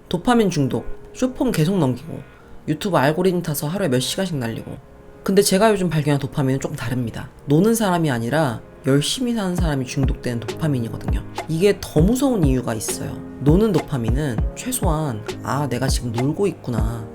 도파민 중독, 쇼폼 계속 넘기고 유튜브 알고리즘 타서 하루에 몇 시간씩 날리고. 근데 제가 요즘 발견한 도파민은 조금 다릅니다. 노는 사람이 아니라 열심히 사는 사람이 중독되는 도파민이거든요. 이게 더 무서운 이유가 있어요. 노는 도파민은 최소한 내가 지금 놀고 있구나,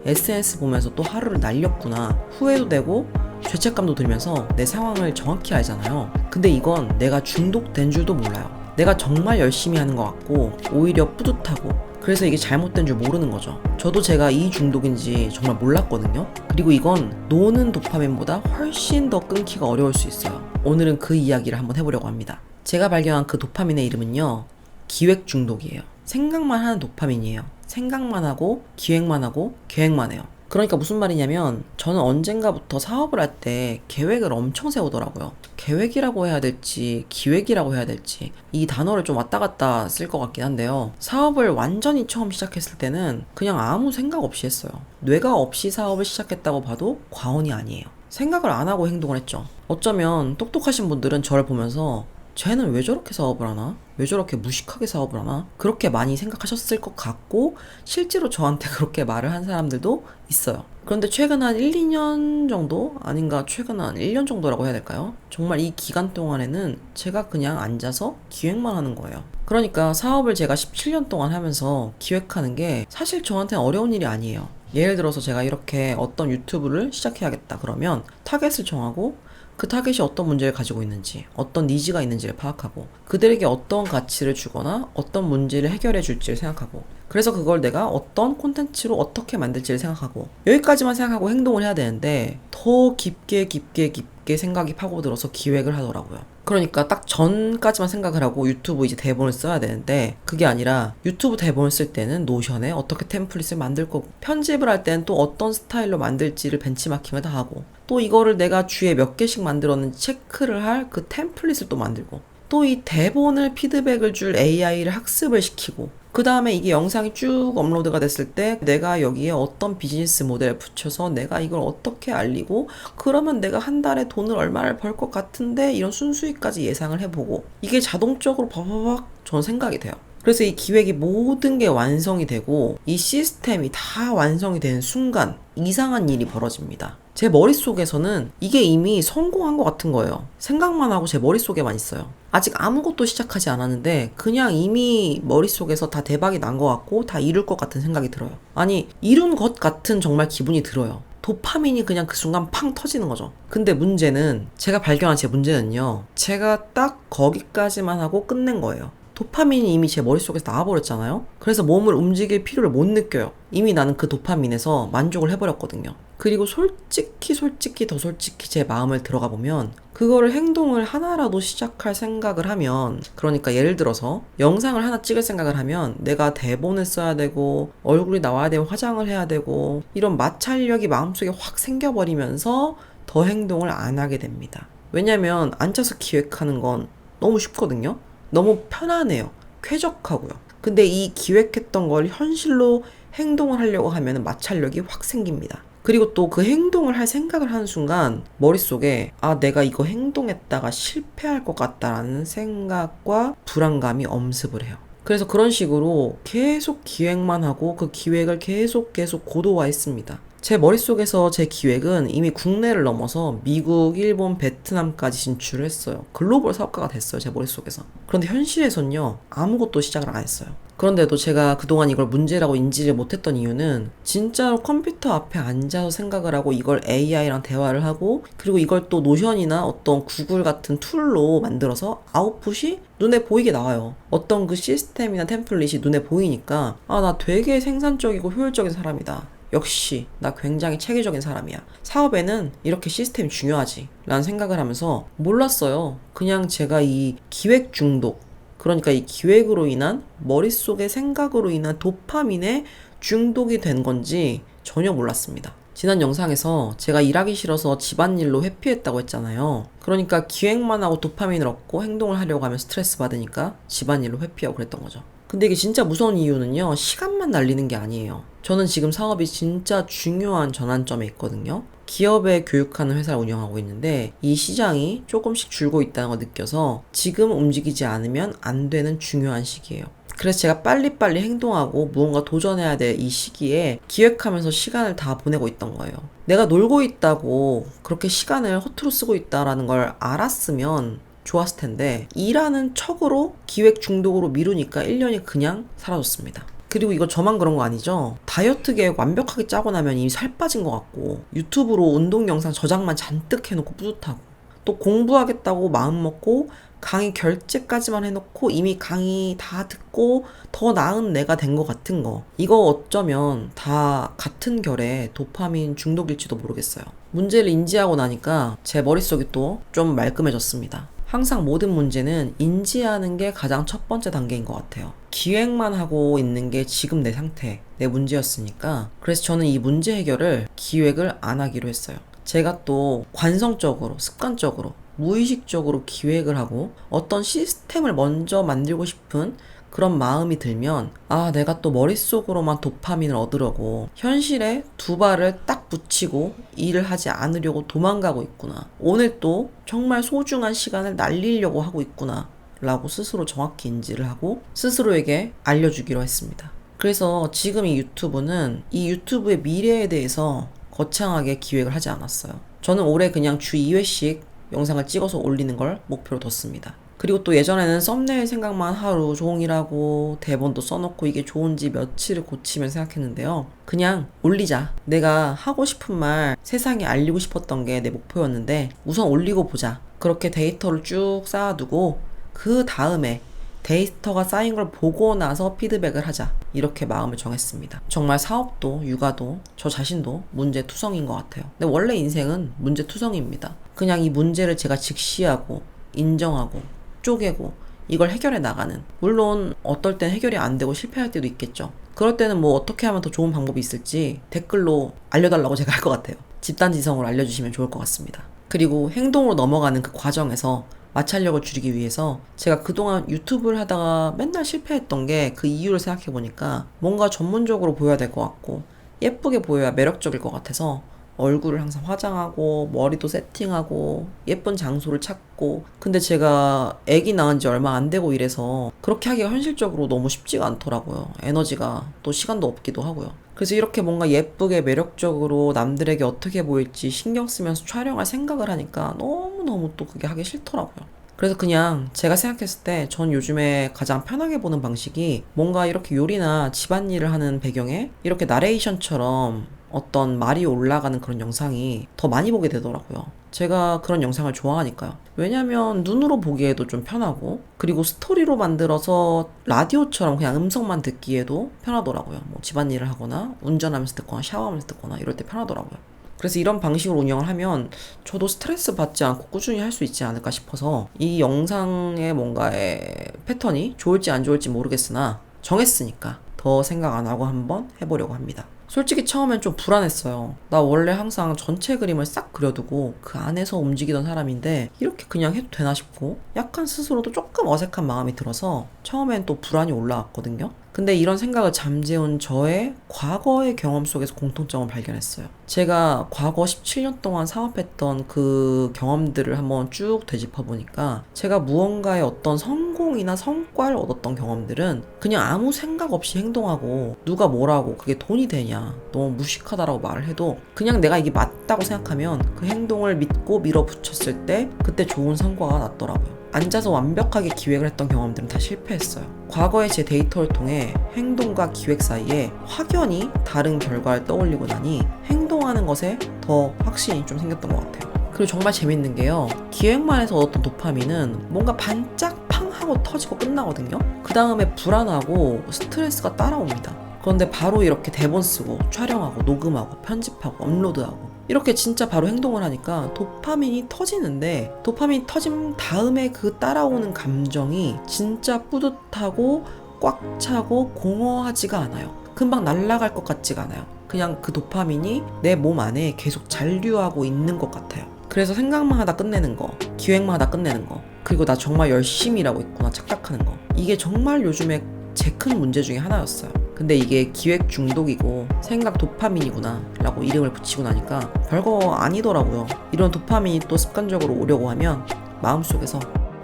SNS 보면서 또 하루를 날렸구나 후회도 되고 죄책감도 들면서 내 상황을 정확히 알잖아요. 근데 이건 내가 중독된 줄도 몰라요. 내가 정말 열심히 하는 것 같고 오히려 뿌듯하고, 그래서 이게 잘못된 줄 모르는 거죠. 저도 제가 이 중독인지 정말 몰랐거든요. 그리고 이건 노는 도파민보다 훨씬 더 끊기가 어려울 수 있어요. 오늘은 그 이야기를 한번 해보려고 합니다. 제가 발견한 그 도파민의 이름은요, 기획 중독이에요. 생각만 하는 도파민이에요. 생각만 하고 기획만 하고 계획만 해요. 그러니까 무슨 말이냐면, 저는 언젠가부터 사업을 할 때 계획을 엄청 세우더라고요. 계획이라고 해야 될지 기획이라고 해야 될지 이 단어를 좀 왔다 갔다 쓸 것 같긴 한데요. 사업을 완전히 처음 시작했을 때는 그냥 아무 생각 없이 했어요. 뇌가 없이 사업을 시작했다고 봐도 과언이 아니에요. 생각을 안 하고 행동을 했죠. 어쩌면 똑똑하신 분들은 저를 보면서 쟤는 왜 저렇게 사업을 하나? 왜 저렇게 무식하게 사업을 하나? 그렇게 많이 생각하셨을 것 같고, 실제로 저한테 그렇게 말을 한 사람들도 있어요. 그런데 최근 한 1, 2년 정도? 아닌가, 최근 한 1년 정도라고 해야 될까요? 정말 이 기간 동안에는 제가 그냥 앉아서 기획만 하는 거예요. 그러니까 사업을 제가 17년 동안 하면서 기획하는 게 사실 저한테는 어려운 일이 아니에요. 예를 들어서 제가 이렇게 어떤 유튜브를 시작해야겠다 그러면 타겟을 정하고, 그 타겟이 어떤 문제를 가지고 있는지, 어떤 니즈가 있는지를 파악하고, 그들에게 어떤 가치를 주거나 어떤 문제를 해결해 줄지를 생각하고, 그래서 그걸 내가 어떤 콘텐츠로 어떻게 만들지를 생각하고, 여기까지만 생각하고 행동을 해야 되는데 더 깊게 생각이 파고들어서 기획을 하더라고요. 그러니까 딱 전까지만 생각을 하고 유튜브 이제 대본을 써야 되는데, 그게 아니라 유튜브 대본을 쓸 때는 노션에 어떻게 템플릿을 만들 거고, 편집을 할 때는 또 어떤 스타일로 만들지를 벤치마킹을 다 하고, 또 이거를 내가 주에 몇 개씩 만들었는지 체크를 할 그 템플릿을 또 만들고, 또 이 대본을 피드백을 줄 AI를 학습을 시키고, 그 다음에 이게 영상이 쭉 업로드가 됐을 때 내가 여기에 어떤 비즈니스 모델을 붙여서 내가 이걸 어떻게 알리고, 그러면 내가 한 달에 돈을 얼마를 벌 것 같은데 이런 순수익까지 예상을 해보고, 이게 자동적으로 바바박 전 생각이 돼요. 그래서 이 기획이 모든 게 완성이 되고 이 시스템이 다 완성이 되는 순간 이상한 일이 벌어집니다. 제 머릿속에서는 이게 이미 성공한 것 같은 거예요. 생각만 하고 제 머릿속에만 있어요. 아직 아무것도 시작하지 않았는데 그냥 이미 머릿속에서 다 대박이 난 것 같고 다 이룰 것 같은 생각이 들어요. 아니, 이룬 것 같은 정말 기분이 들어요. 도파민이 그냥 그 순간 팡 터지는 거죠. 근데 문제는, 제가 발견한 제 문제는요, 제가 딱 거기까지만 하고 끝낸 거예요. 도파민이 이미 제 머릿속에서 나와버렸잖아요. 그래서 몸을 움직일 필요를 못 느껴요. 이미 나는 그 도파민에서 만족을 해버렸거든요. 그리고 솔직히 더 솔직히 제 마음을 들어가 보면, 그거를 행동을 하나라도 시작할 생각을 하면, 그러니까 예를 들어서 영상을 하나 찍을 생각을 하면 내가 대본을 써야 되고 얼굴이 나와야 되면 화장을 해야 되고, 이런 마찰력이 마음속에 확 생겨버리면서 더 행동을 안 하게 됩니다. 왜냐면 앉아서 기획하는 건 너무 쉽거든요. 너무 편하네요. 쾌적하고요. 근데 이 기획했던 걸 현실로 행동을 하려고 하면 마찰력이 확 생깁니다. 그리고 또 그 행동을 할 생각을 하는 순간 머릿속에 내가 이거 행동했다가 실패할 것 같다라는 생각과 불안감이 엄습을 해요. 그래서 그런 식으로 계속 기획만 하고 그 기획을 계속 고도화했습니다. 제 머릿속에서 제 기획은 이미 국내를 넘어서 미국, 일본, 베트남까지 진출을 했어요. 글로벌 사업가가 됐어요, 제 머릿속에서. 그런데 현실에서는요, 아무것도 시작을 안 했어요. 그런데도 제가 그동안 이걸 문제라고 인지를 못했던 이유는, 진짜로 컴퓨터 앞에 앉아서 생각을 하고 이걸 AI랑 대화를 하고, 그리고 이걸 또 노션이나 어떤 구글 같은 툴로 만들어서 아웃풋이 눈에 보이게 나와요. 어떤 그 시스템이나 템플릿이 눈에 보이니까 나 되게 생산적이고 효율적인 사람이다, 역시 나 굉장히 체계적인 사람이야, 사업에는 이렇게 시스템이 중요하지 라는 생각을 하면서 몰랐어요. 그냥 제가 이 기획 중독, 그러니까 이 기획으로 인한 머릿속의 생각으로 인한 도파민에 중독이 된 건지 전혀 몰랐습니다. 지난 영상에서 제가 일하기 싫어서 집안일로 회피했다고 했잖아요. 그러니까 기획만 하고 도파민을 얻고 행동을 하려고 하면 스트레스 받으니까 집안일로 회피하고 그랬던 거죠. 근데 이게 진짜 무서운 이유는요, 시간만 날리는 게 아니에요. 저는 지금 사업이 진짜 중요한 전환점에 있거든요. 기업에 교육하는 회사를 운영하고 있는데 이 시장이 조금씩 줄고 있다는 걸 느껴서 지금 움직이지 않으면 안 되는 중요한 시기예요. 그래서 제가 빨리빨리 행동하고 무언가 도전해야 될 이 시기에 기획하면서 시간을 다 보내고 있던 거예요. 내가 놀고 있다고 그렇게 시간을 허투루 쓰고 있다라는 걸 알았으면 좋았을 텐데 일하는 척으로 기획 중독으로 미루니까 1년이 그냥 사라졌습니다. 그리고 이거 저만 그런 거 아니죠? 다이어트 계획 완벽하게 짜고 나면 이미 살 빠진 것 같고 유튜브로 운동 영상 저장만 잔뜩 해놓고 뿌듯하고 또 공부하겠다고 마음먹고 강의 결제까지만 해놓고 이미 강의 다 듣고 더 나은 내가 된 것 같은 거. 이거 어쩌면 다 같은 결의 도파민 중독일지도 모르겠어요. 문제를 인지하고 나니까 제 머릿속이 또 좀 말끔해졌습니다. 항상 모든 문제는 인지하는 게 가장 첫 번째 단계인 것 같아요. 기획만 하고 있는 게 지금 내 상태, 내 문제였으니까 그래서 저는 이 문제 해결을 기획을 안 하기로 했어요. 제가 또 관성적으로, 습관적으로, 무의식적으로 기획을 하고 어떤 시스템을 먼저 만들고 싶은 그런 마음이 들면 내가 또 머릿속으로만 도파민을 얻으려고 현실에 두 발을 딱 붙이고 일을 하지 않으려고 도망가고 있구나. 오늘 또 정말 소중한 시간을 날리려고 하고 있구나 라고 스스로 정확히 인지를 하고 스스로에게 알려주기로 했습니다. 그래서 지금 이 유튜브는 이 유튜브의 미래에 대해서 거창하게 기획을 하지 않았어요. 저는 올해 그냥 주 2회씩 영상을 찍어서 올리는 걸 목표로 뒀습니다. 그리고 또 예전에는 썸네일 생각만 하루 종일 하고 대본도 써놓고 이게 좋은지 며칠을 고치면 생각했는데요. 그냥 올리자. 내가 하고 싶은 말 세상에 알리고 싶었던 게 내 목표였는데 우선 올리고 보자. 그렇게 데이터를 쭉 쌓아두고 그 다음에 데이터가 쌓인 걸 보고 나서 피드백을 하자. 이렇게 마음을 정했습니다. 정말 사업도 육아도 저 자신도 문제투성인 것 같아요. 근데 원래 인생은 문제투성입니다. 그냥 이 문제를 제가 직시하고 인정하고 쪼개고 이걸 해결해 나가는. 물론 어떨 땐 해결이 안 되고 실패할 때도 있겠죠. 그럴 때는 뭐 어떻게 하면 더 좋은 방법이 있을지 댓글로 알려달라고 제가 할 것 같아요. 집단지성으로 알려주시면 좋을 것 같습니다. 그리고 행동으로 넘어가는 그 과정에서 마찰력을 줄이기 위해서 제가 그동안 유튜브를 하다가 맨날 실패했던 게 그 이유를 생각해보니까 뭔가 전문적으로 보여야 될 것 같고 예쁘게 보여야 매력적일 것 같아서 얼굴을 항상 화장하고 머리도 세팅하고 예쁜 장소를 찾고 근데 제가 애기 낳은 지 얼마 안 되고 이래서 그렇게 하기가 현실적으로 너무 쉽지가 않더라고요. 에너지가 또 시간도 없기도 하고요. 그래서 이렇게 뭔가 예쁘게 매력적으로 남들에게 어떻게 보일지 신경 쓰면서 촬영할 생각을 하니까 너무너무 또 그게 하기 싫더라고요. 그래서 그냥 제가 생각했을 때 전 요즘에 가장 편하게 보는 방식이 뭔가 이렇게 요리나 집안일을 하는 배경에 이렇게 나레이션처럼 어떤 말이 올라가는 그런 영상이 더 많이 보게 되더라고요. 제가 그런 영상을 좋아하니까요. 왜냐면 눈으로 보기에도 좀 편하고 그리고 스토리로 만들어서 라디오처럼 그냥 음성만 듣기에도 편하더라고요. 뭐 집안일을 하거나 운전하면서 듣거나 샤워하면서 듣거나 이럴 때 편하더라고요. 그래서 이런 방식으로 운영을 하면 저도 스트레스 받지 않고 꾸준히 할 수 있지 않을까 싶어서 이 영상의 뭔가의 패턴이 좋을지 안 좋을지 모르겠으나 정했으니까 더 생각 안 하고 한번 해보려고 합니다. 솔직히 처음엔 좀 불안했어요. 나 원래 항상 전체 그림을 싹 그려두고 그 안에서 움직이던 사람인데 이렇게 그냥 해도 되나 싶고 약간 스스로도 조금 어색한 마음이 들어서 처음엔 또 불안이 올라왔거든요. 근데 이런 생각을 잠재운 저의 과거의 경험 속에서 공통점을 발견했어요. 제가 과거 17년 동안 사업했던 그 경험들을 한번 쭉 되짚어보니까 제가 무언가의 어떤 성공이나 성과를 얻었던 경험들은 그냥 아무 생각 없이 행동하고 누가 뭐라고 그게 돈이 되냐 너무 무식하다라고 말을 해도 그냥 내가 이게 맞다고 생각하면 그 행동을 믿고 밀어붙였을 때 그때 좋은 성과가 났더라고요. 앉아서 완벽하게 기획을 했던 경험들은 다 실패했어요. 과거의 제 데이터를 통해 행동과 기획 사이에 확연히 다른 결과를 떠올리고 나니 행동하는 것에 더 확신이 좀 생겼던 것 같아요. 그리고 정말 재밌는 게요. 기획만 해서 얻었던 도파민은 뭔가 반짝 팡 하고 터지고 끝나거든요. 그 다음에 불안하고 스트레스가 따라옵니다. 그런데 바로 이렇게 대본 쓰고 촬영하고 녹음하고 편집하고 업로드하고 이렇게 진짜 바로 행동을 하니까 도파민이 터지는데 도파민이 터진 다음에 그 따라오는 감정이 진짜 뿌듯하고 꽉 차고 공허하지가 않아요. 금방 날아갈 것 같지가 않아요. 그냥 그 도파민이 내 몸 안에 계속 잔류하고 있는 것 같아요. 그래서 생각만 하다 끝내는 거, 기획만 하다 끝내는 거, 그리고 나 정말 열심히 일하고 있구나 착각하는 거, 이게 정말 요즘에 제 큰 문제 중에 하나였어요. 근데 이게 기획 중독이고 생각 도파민이구나 라고 이름을 붙이고 나니까 별거 아니더라고요. 이런 도파민이 또 습관적으로 오려고 하면 마음속에서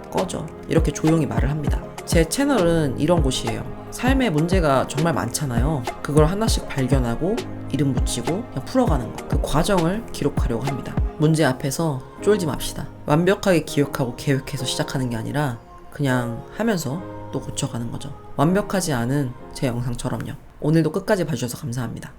꺼져 이렇게 조용히 말을 합니다. 제 채널은 이런 곳이에요. 삶에 문제가 정말 많잖아요. 그걸 하나씩 발견하고 이름 붙이고 그냥 풀어가는 거. 그 과정을 기록하려고 합니다. 문제 앞에서 쫄지 맙시다. 완벽하게 기억하고 계획해서 시작하는 게 아니라 그냥 하면서 또 고쳐가는 거죠. 완벽하지 않은 제 영상처럼요. 오늘도 끝까지 봐주셔서 감사합니다.